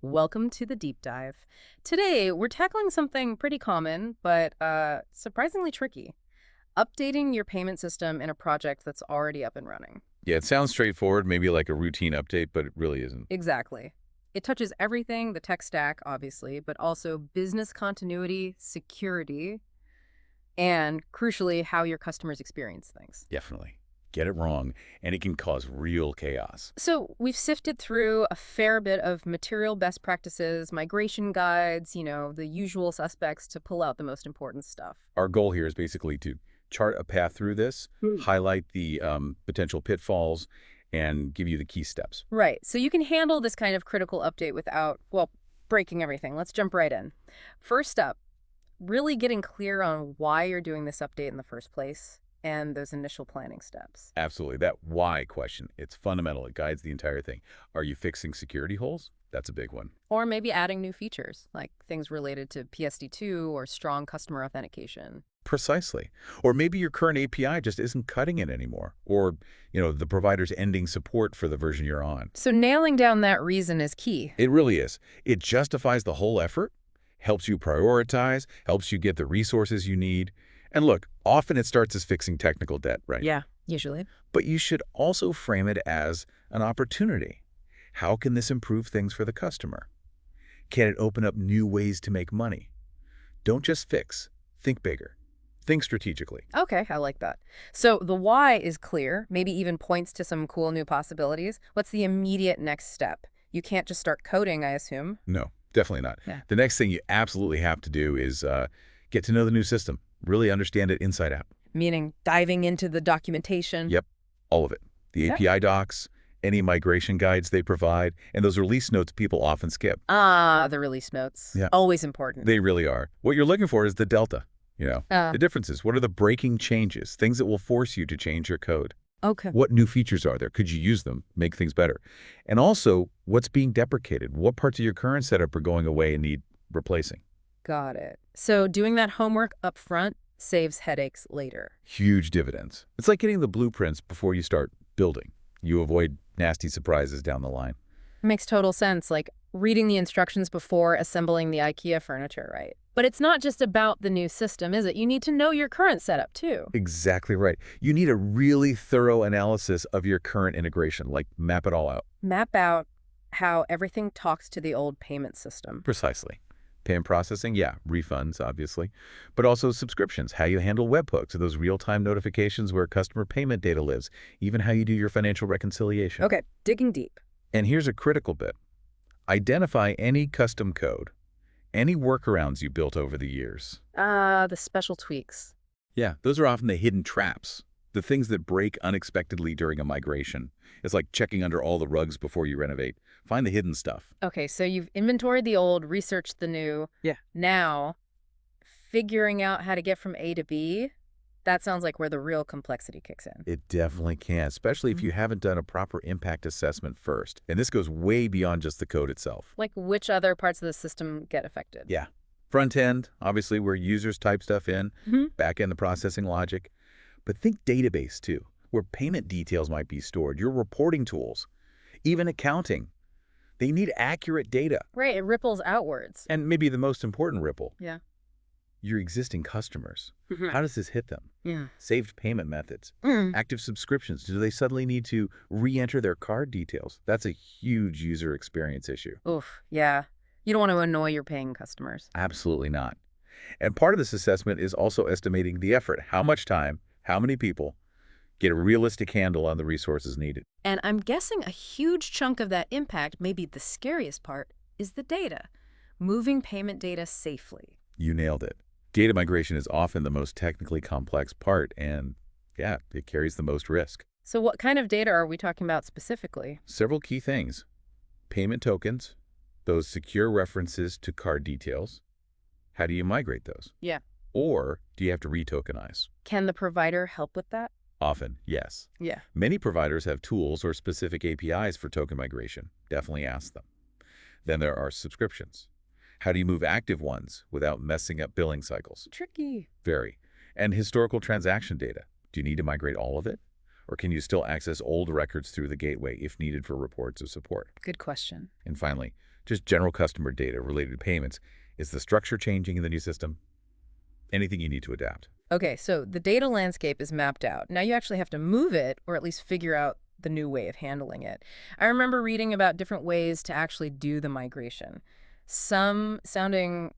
Welcome to the deep dive. Today, we're tackling something pretty common, but surprisingly tricky. Updating your payment system in a project that's already up and running. Yeah, it sounds straightforward, maybe like a routine update, but it really isn't. Exactly. It touches everything, the tech stack, obviously, but also business continuity, security, and crucially, how your customers experience things. Definitely. Get it wrong, and it can cause real chaos. So we've sifted through a fair bit of material best practices, migration guides, the usual suspects to pull out the most important stuff. Our goal here is basically to chart a path through this, Hmm. highlight the potential pitfalls, and give you the key steps. Right. So you can handle this kind of critical update without, well, breaking everything. Let's jump right in. First up, really getting clear on why you're doing this update in the first place and those initial planning steps. Absolutely. That why question, it's fundamental. It guides the entire thing. Are you fixing security holes? That's a big one. Or maybe adding new features, like things related to PSD2 or strong customer authentication. Precisely. Or maybe your current API just isn't cutting it anymore. Or, the provider's ending support for the version you're on. So nailing down that reason is key. It really is. It justifies the whole effort, helps you prioritize, helps you get the resources you need. And look, often it starts as fixing technical debt, right? Yeah, usually. But you should also frame it as an opportunity. How can this improve things for the customer? Can it open up new ways to make money? Don't just fix. Think bigger. Think strategically. Okay, I like that. So the why is clear, maybe even points to some cool new possibilities. What's the immediate next step? You can't just start coding, I assume. No, definitely not. Yeah. The next thing you absolutely have to do is get to know the new system. Really understand it inside out. Meaning diving into the documentation. Yep, all of it. The Yeah. API docs, any migration guides they provide, and those release notes people often skip. Ah, the release notes. Yeah. Always important. They really are. What you're looking for is the delta, Uh, the differences. What are the breaking changes, things that will force you to change your code? okay. What new features are there? Could you use them, make things better? And also, what's being deprecated? What parts of your current setup are going away and need replacing? Got it. So doing that homework up front saves headaches later. Huge dividends. It's like getting the blueprints before you start building. You avoid nasty surprises down the line. Makes total sense, like reading the instructions before assembling the IKEA furniture, right? But it's not just about the new system, is it? You need to know your current setup, too. Exactly right. You need a really thorough analysis of your current integration, like map it all out. Map out how everything talks to the old payment system. Precisely. Payment processing, yeah, refunds, obviously, but also subscriptions, how you handle webhooks, those real-time notifications where customer payment data lives, even how you do your financial reconciliation. Okay, digging deep. And here's a critical bit. Identify any custom code, any workarounds you built over the years. The special tweaks. Yeah, those are often the hidden traps, the things that break unexpectedly during a migration. It's like checking under all the rugs before you renovate. Find the hidden stuff. Okay, so you've inventoried the old, researched the new. Yeah. Now, figuring out how to get from A to B, that sounds like where the real complexity kicks in. It definitely can, especially if you haven't done a proper impact assessment first. And this goes way beyond just the code itself. Like which other parts of the system get affected? Yeah. Front end, obviously, where users type stuff in. Mhm. Back end, the processing logic. But think database, too, where payment details might be stored, your reporting tools, even accounting. They need accurate data. Right, it ripples outwards. And maybe the most important ripple, Yeah. your existing customers. Mhm. How does this hit them? Yeah. Saved payment methods, Mm. active subscriptions. Do they suddenly need to re-enter their card details? That's a huge user experience issue. Oof, yeah. You don't want to annoy your paying customers. Absolutely not. And part of this assessment is also estimating the effort. How much time, how many people get a realistic handle on the resources needed. And I'm guessing a huge chunk of that impact, maybe the scariest part, is the data. Moving payment data safely. You nailed it. Data migration is often the most technically complex part, and yeah, it carries the most risk. So what kind of data are we talking about specifically? Several key things. Payment tokens, those secure references to card details. How do you migrate those? Yeah. Or do you have to retokenize? Can the provider help with that? Often, yes. Yeah. Many providers have tools or specific APIs for token migration. Definitely ask them. Then there are subscriptions. How do you move active ones without messing up billing cycles? Tricky. Very. And historical transaction data. Do you need to migrate all of it? Or can you still access old records through the gateway if needed for reports or support? Good question. And finally, Just general customer data related to payments. Is the structure changing in the new system? Anything you need to adapt. Okay, so the data landscape is mapped out. Now you actually have to move it or at least figure out the new way of handling it. I remember reading about different ways to actually do the migration, some sounding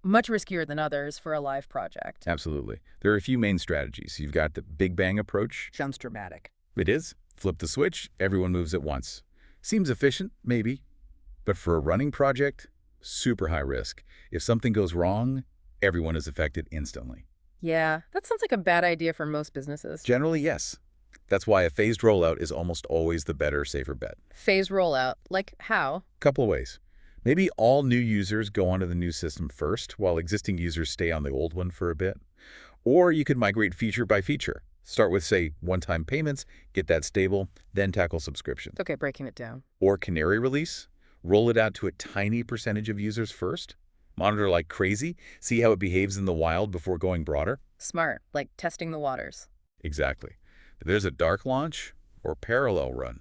much riskier than others for a live project. Absolutely. There are a few main strategies. You've got the Big Bang approach. Sounds dramatic. It is. Flip the switch, everyone moves at once. Seems efficient, maybe. But for a running project, super high risk. If something goes wrong, everyone is affected instantly. Yeah, that sounds like a bad idea for most businesses. Generally, yes. That's why a phased rollout is almost always the better, safer bet. Phase rollout, like how? Couple of ways. Maybe all new users go onto the new system first, while existing users stay on the old one for a bit. Or you could migrate feature by feature. Start with, say, one-time payments, get that stable, then tackle subscriptions. Okay, breaking it down. Or canary release, roll it out to a tiny percentage of users first, monitor like crazy, see how it behaves in the wild before going broader. Smart, like testing the waters. Exactly. If there's a dark launch or parallel run,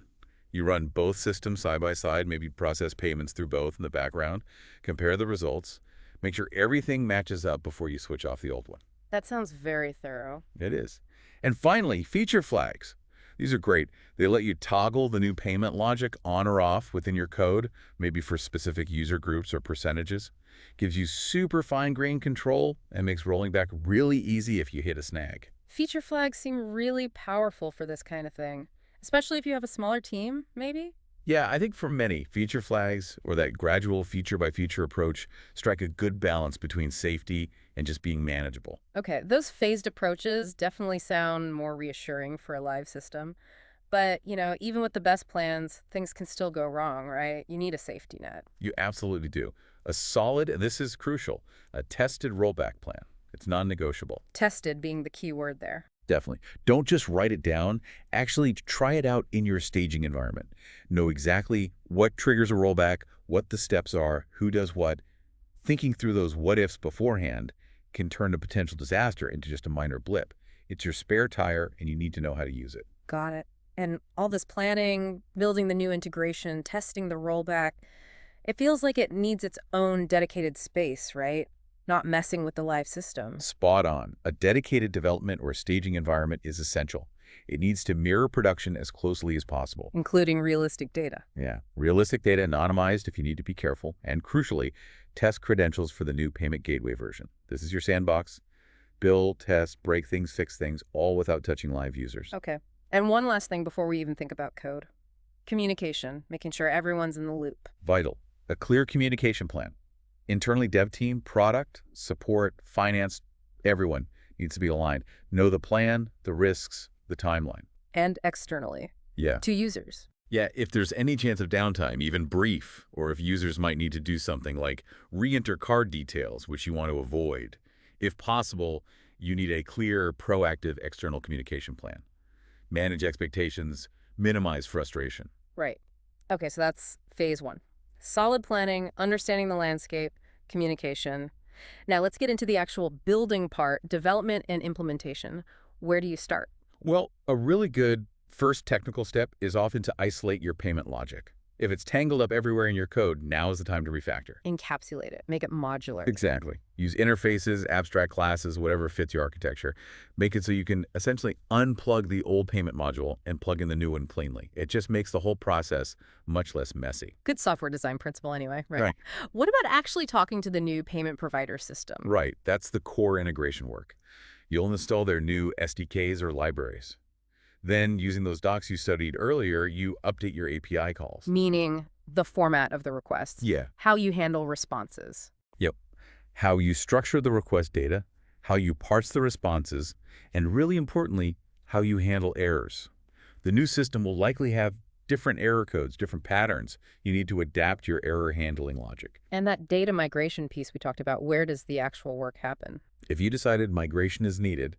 you run both systems side by side, maybe process payments through both in the background, compare the results, make sure everything matches up before you switch off the old one. That sounds very thorough. It is. And finally, feature flags. These are great. They let you toggle the new payment logic on or off within your code, maybe for specific user groups or percentages. Gives you super fine-grained control and makes rolling back really easy if you hit a snag. Feature flags seem really powerful for this kind of thing, especially if you have a smaller team, maybe? Yeah, I think for many, feature flags or that gradual feature-by-feature approach strike a good balance between safety and just being manageable. Okay, those phased approaches definitely sound more reassuring for a live system. But, even with the best plans, things can still go wrong, right? You need a safety net. You absolutely do. A solid, and this is crucial, a tested rollback plan. It's non-negotiable. Tested being the key word there. Definitely. Don't just write it down. Actually try it out in your staging environment. Know exactly what triggers a rollback, what the steps are, who does what. Thinking through those what-ifs beforehand can turn a potential disaster into just a minor blip. It's your spare tire, and you need to know how to use it. Got it. And all this planning, building the new integration, testing the rollback, it feels like it needs its own dedicated space, right? Not messing with the live system. Spot on. A dedicated development or staging environment is essential. It needs to mirror production as closely as possible. Including realistic data. Yeah. Realistic data anonymized if you need to be careful. And crucially, test credentials for the new payment gateway version. This is your sandbox. Build, test, break things, fix things, all without touching live users. Okay. And one last thing before we even think about code. Communication, making sure everyone's in the loop. Vital. A clear communication plan. Internally, dev team, product, support, finance, everyone needs to be aligned. Know the plan, the risks, the timeline. And externally. Yeah. To users. Yeah, if there's any chance of downtime, even brief, or if users might need to do something like re-enter card details, which you want to avoid. If possible, you need a clear, proactive external communication plan. Manage expectations, minimize frustration. Right. Okay, so that's phase one. Solid planning, understanding the landscape, communication. Now let's get into the actual building part, development and implementation. Where do you start? Well, a really good first technical step is often to isolate your payment logic. If it's tangled up everywhere in your code, now is the time to refactor. Encapsulate it. Make it modular. Exactly. Use interfaces, abstract classes, whatever fits your architecture. Make it so you can essentially unplug the old payment module and plug in the new one cleanly. It just makes the whole process much less messy. Good software design principle anyway, right? Right. What about actually talking to the new payment provider system? Right. That's the core integration work. You'll install their new SDKs or libraries. Then, using those docs you studied earlier, you update your API calls. Meaning the format of the requests. Yeah. How you handle responses. Yep. How you structure the request data, how you parse the responses, and really importantly, how you handle errors. The new system will likely have different error codes, different patterns. You need to adapt your error handling logic. And that data migration piece we talked about, where does the actual work happen? If you decided migration is needed,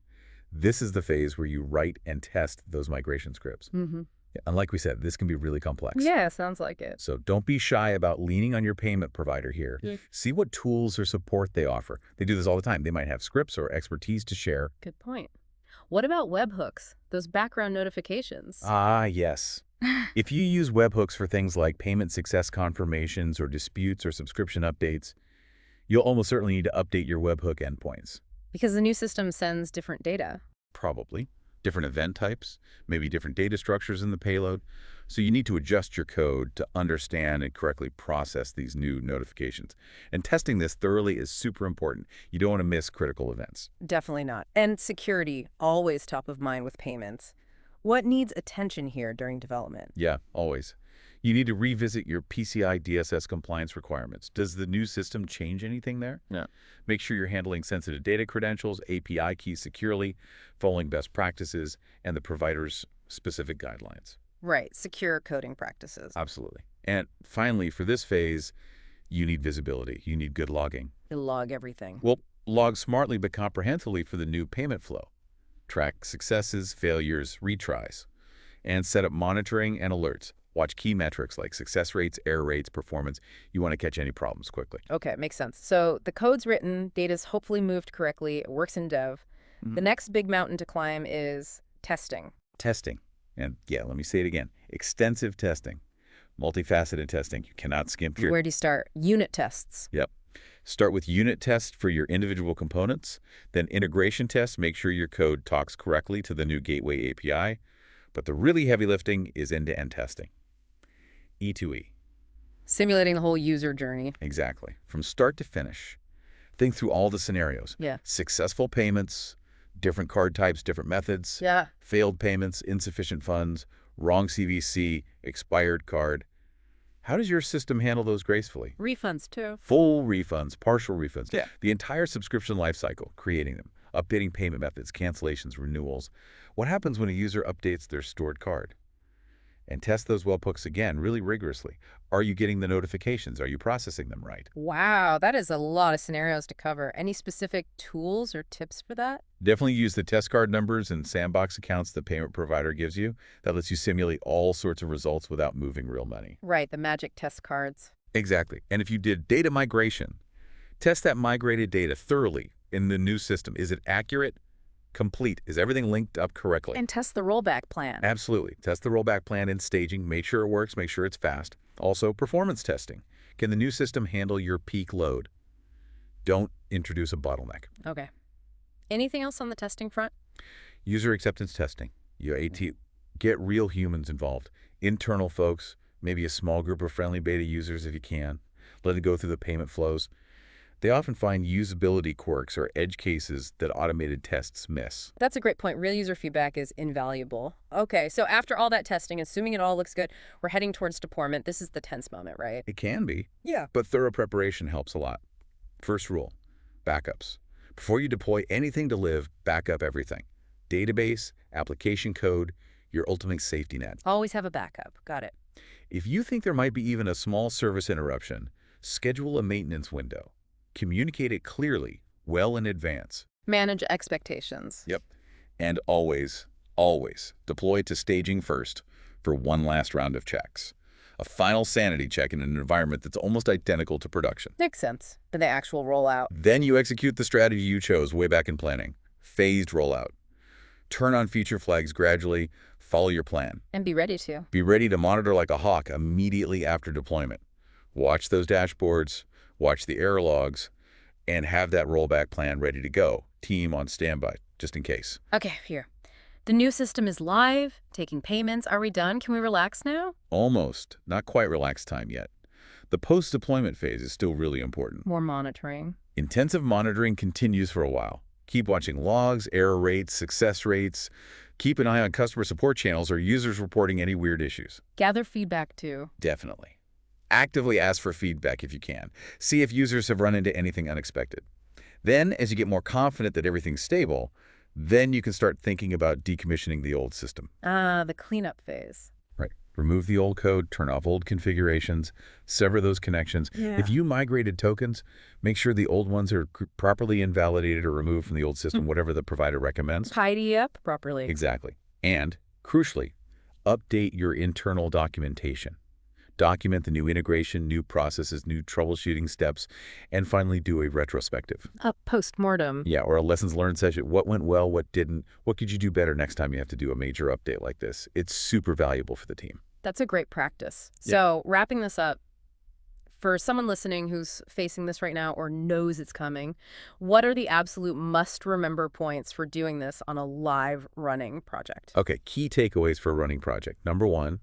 this is the phase where you write and test those migration scripts. Mm-hmm. And like we said, this can be really complex. Yeah, sounds like it. So don't be shy about leaning on your payment provider here. Yeah. See what tools or support they offer. They do this all the time. They might have scripts or expertise to share. Good point. What about webhooks? Those background notifications? Ah, yes. If you use webhooks for things like payment success confirmations or disputes or subscription updates, you'll almost certainly need to update your webhook endpoints. Because the new system sends different data. Probably. Different event types, maybe different data structures in the payload. So you need to adjust your code to understand and correctly process these new notifications. And testing this thoroughly is super important. You don't want to miss critical events. Definitely not. And security, always top of mind with payments. What needs attention here during development? Yeah, always. You need to revisit your PCI DSS compliance requirements. Does the new system change anything there? Yeah. Make sure you're handling sensitive data credentials, API keys securely, following best practices, and the provider's specific guidelines. Right, secure coding practices. Absolutely. And finally, for this phase, you need visibility. You need good logging. You log everything. Well, log smartly but comprehensively for the new payment flow. Track successes, failures, retries, and set up monitoring and alerts. Watch key metrics like success rates, error rates, performance. You want to catch any problems quickly. Okay, makes sense. So the code's written, data's hopefully moved correctly, it works in dev. The next big mountain to climb is testing. Testing. And yeah, let me say it again. Extensive testing. Multifaceted testing. You cannot skimp your... Where do you start? Unit tests. Yep. Start with unit tests for your individual components, then integration tests, make sure your code talks correctly to the new Gateway API. But the really heavy lifting is end-to-end testing. E2E. Simulating the whole user journey. Exactly. From start to finish. Think through all the scenarios. Yeah. Successful payments, different card types, different methods. Yeah. Failed payments, insufficient funds, wrong CVC, expired card. How does your system handle those gracefully? Refunds, too. Full refunds, partial refunds. Yeah. The entire subscription lifecycle, creating them, updating payment methods, cancellations, renewals. What happens when a user updates their stored card? And test those webhooks again really rigorously. Are you getting the notifications? Are you processing them right? Wow, that is a lot of scenarios to cover. Any specific tools or tips for that? Definitely use the test card numbers and sandbox accounts the payment provider gives you. That lets you simulate all sorts of results without moving real money. Right, the magic test cards. Exactly. And if you did data migration, test that migrated data thoroughly in the new system. Is it accurate? Complete? Is everything linked up correctly? And test the rollback plan. Absolutely. Test the rollback plan in staging. Make sure it works. Make sure it's fast. Also, performance testing. Can the new system handle your peak load? Don't introduce a bottleneck. Okay. Anything else on the testing front? User acceptance testing. Get real humans involved. Internal folks, maybe a small group of friendly beta users if you can. Let it go through the payment flows. They often find usability quirks or edge cases that automated tests miss. That's a great point. Real user feedback is invaluable. Okay, so after all that testing, assuming it all looks good, we're heading towards deployment. This is the tense moment, right? It can be. Yeah. But thorough preparation helps a lot. First rule, backups. Before you deploy anything to live, back up everything. Database, application code, your ultimate safety net. Always have a backup. Got it. If you think there might be even a small service interruption, schedule a maintenance window. Communicate it clearly, well in advance. Manage expectations. Yep. And always, always deploy to staging first for one last round of checks. A final sanity check in an environment that's almost identical to production. Makes sense. For the actual rollout. Then you execute the strategy you chose way back in planning. Phased rollout. Turn on feature flags gradually. Follow your plan. And be ready to. Be ready to monitor like a hawk immediately after deployment. Watch those dashboards. Watch the error logs, and have that rollback plan ready to go. Team on standby, just in case. Okay, here. The new system is live, taking payments. Are we done? Can we relax now? Almost. Not quite relaxed time yet. The post-deployment phase is still really important. More monitoring. Intensive monitoring continues for a while. Keep watching logs, error rates, success rates. Keep an eye on customer support channels or users reporting any weird issues. Gather feedback, too. Definitely. Actively ask for feedback if you can. See if users have run into anything unexpected. Then, as you get more confident that everything's stable, then you can start thinking about decommissioning the old system. Ah, the cleanup phase. Right. Remove the old code, turn off old configurations, sever those connections. Yeah. If you migrated tokens, make sure the old ones are properly invalidated or removed from the old system, whatever the provider recommends. Tidy up properly. Exactly. And, crucially, update your internal documentation. Document the new integration, new processes, new troubleshooting steps, and finally do a retrospective. A post-mortem. Yeah, or a lessons learned session. What went well, what didn't? What could you do better next time you have to do a major update like this? It's super valuable for the team. That's a great practice. Yeah. So wrapping this up, for someone listening who's facing this right now or knows it's coming, what are the absolute must-remember points for doing this on a live running project? Okay, key takeaways for a running project. Number one,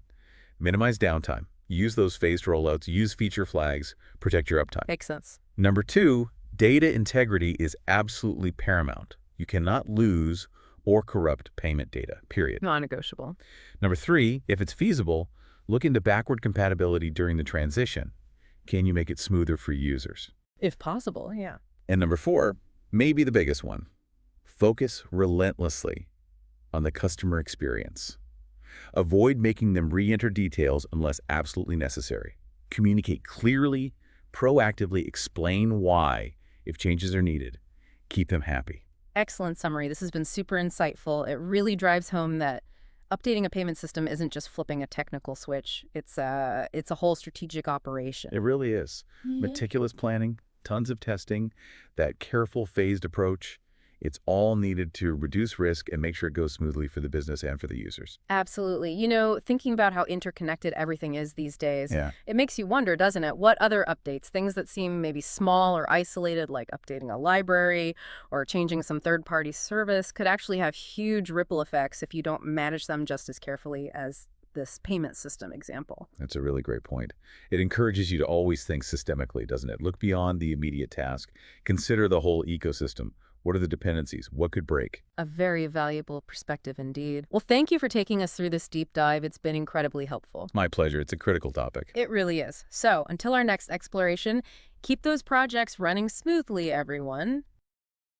minimize downtime. Use those phased rollouts, use feature flags, protect your uptime. Makes sense. Number two, data integrity is absolutely paramount. You cannot lose or corrupt payment data, period. Non-negotiable. Number three, if it's feasible, look into backward compatibility during the transition. Can you make it smoother for users? If possible, yeah. And number four, maybe the biggest one, focus relentlessly on the customer experience. Avoid making them re-enter details unless absolutely necessary. Communicate clearly, proactively explain why if changes are needed. Keep them happy. Excellent summary. This has been super insightful. It really drives home that updating a payment system isn't just flipping a technical switch. It's a whole strategic operation. It really is. Meticulous planning, tons of testing, that careful phased approach. It's all needed to reduce risk and make sure it goes smoothly for the business and for the users. Absolutely. You know, thinking about how interconnected everything is these days, Yeah. it makes you wonder, doesn't it? What other updates, things that seem maybe small or isolated, like updating a library or changing some third-party service, could actually have huge ripple effects if you don't manage them just as carefully as this payment system example. That's a really great point. It encourages you to always think systemically, doesn't it? Look beyond the immediate task. Consider the whole ecosystem. What are the dependencies? What could break? A very valuable perspective indeed. Well, thank you for taking us through this deep dive. It's been incredibly helpful. My pleasure. It's a critical topic. It really is. So, until our next exploration, keep those projects running smoothly, everyone.